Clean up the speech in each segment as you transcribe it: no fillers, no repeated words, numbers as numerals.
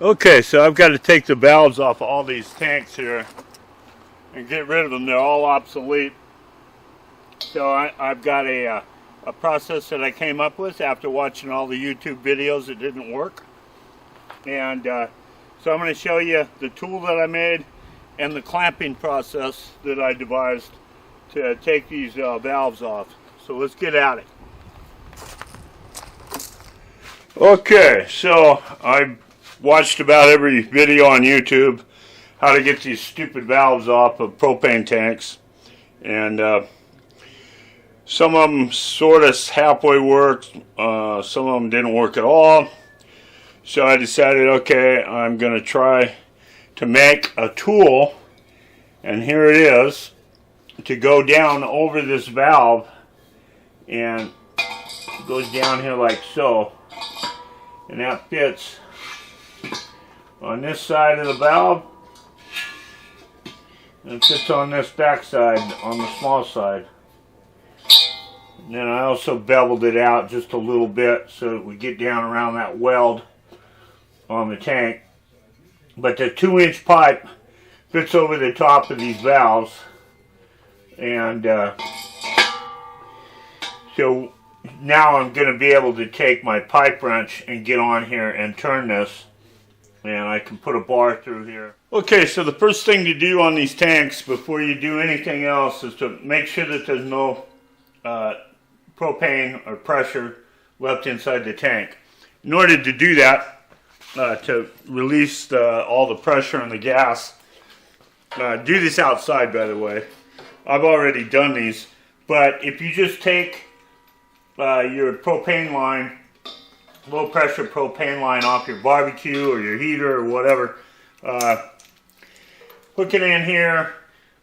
Okay, so I've got to take the valves off all these tanks here and get rid of them. They're all obsolete. So I've got a process that I came up with after watching all the YouTube videos that didn't work. And so I'm going to show you the tool that I made and the clamping process that I devised to take these valves off. So let's get at it. Okay, so I watched about every video on YouTube how to get these stupid valves off of propane tanks, and some of them sort of halfway worked, some of them didn't work at all. So I decided, okay, I'm going to try to make a tool, and here it is, to go down over this valve, and it goes down here like so, and that fits on this side of the valve, and it fits on this back side, on the small side. And then I also beveled it out just a little bit so that we get down around that weld on the tank. But the 2-inch pipe fits over the top of these valves, and so now I'm going to be able to take my pipe wrench and get on here and turn this, and I can put a bar through here. Okay, so the first thing to do on these tanks before you do anything else is to make sure that there's no propane or pressure left inside the tank. In order to do that, to release all the pressure and the gas, do this outside, by the way. I've already done these, but if you just take your propane line, low pressure propane line off your barbecue or your heater or whatever, hook it in here,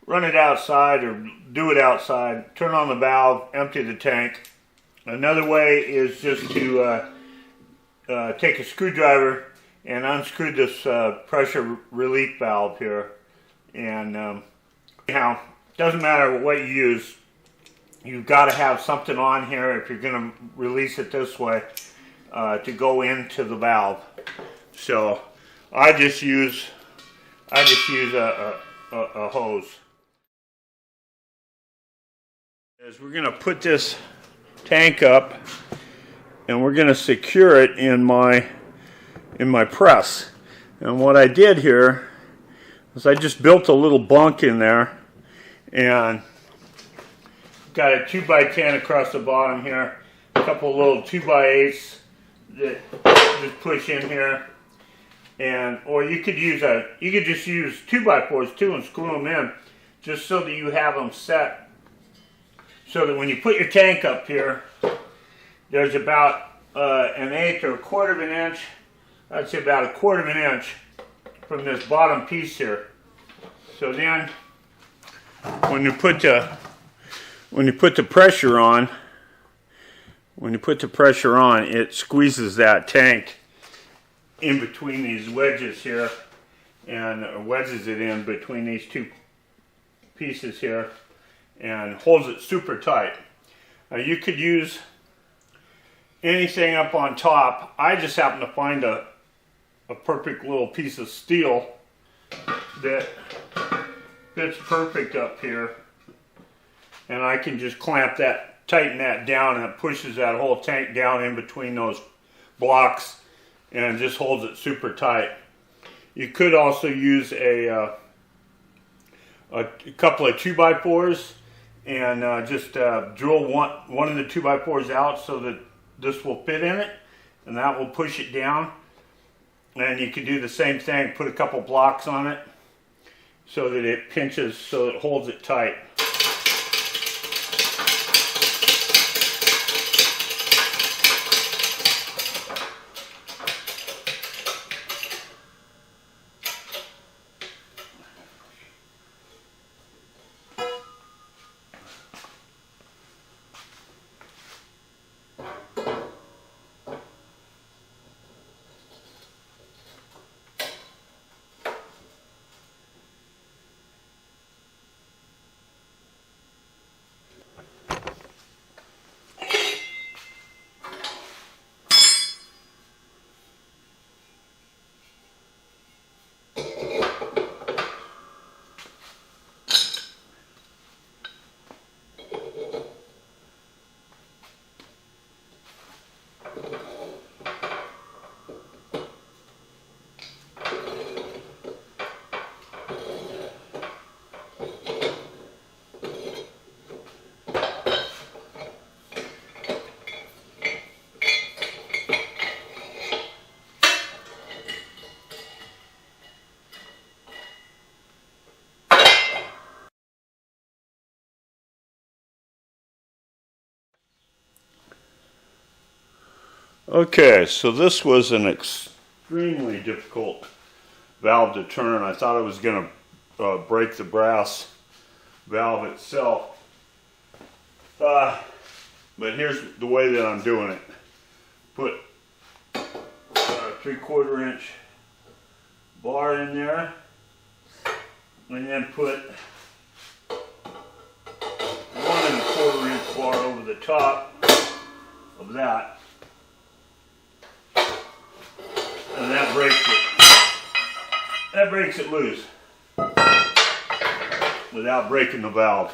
run it outside or do it outside, turn on the valve, empty the tank. Another way is just to take a screwdriver and unscrew this pressure relief valve here. And anyhow, doesn't matter what you use, you've got to have something on here if you're going to release it this way to go into the valve. So I just use a hose. As we're going to put this tank up, and we're going to secure it in my press. And what I did here is I just built a little bunk in there, and got a 2x10 across the bottom here, a couple of little 2x8s that just push in here, and or you could just use 2x4s too and screw them in, just so that you have them set, so that when you put your tank up here, there's about an eighth or a quarter of an inch, I'd say about a quarter of an inch from this bottom piece here. So then, when you put the pressure on, it squeezes that tank in between these wedges here, and wedges it in between these two pieces here, and holds it super tight. Now you could use anything up on top. I just happen to find a perfect little piece of steel that fits perfect up here, and I can just tighten that down, and it pushes that whole tank down in between those blocks and just holds it super tight. You could also use a couple of 2x4s and just drill one of the 2x4s out so that this will fit in it, and that will push it down. And you could do the same thing, put a couple blocks on it so that it pinches, so it holds it tight. Okay, so this was an extremely difficult valve to turn. I thought I was going to break the brass valve itself. But here's the way that I'm doing it. Put a 3/4 inch bar in there, and then put 1 1/4 inch bar over the top of that, and that breaks it. That breaks it loose without breaking the valve.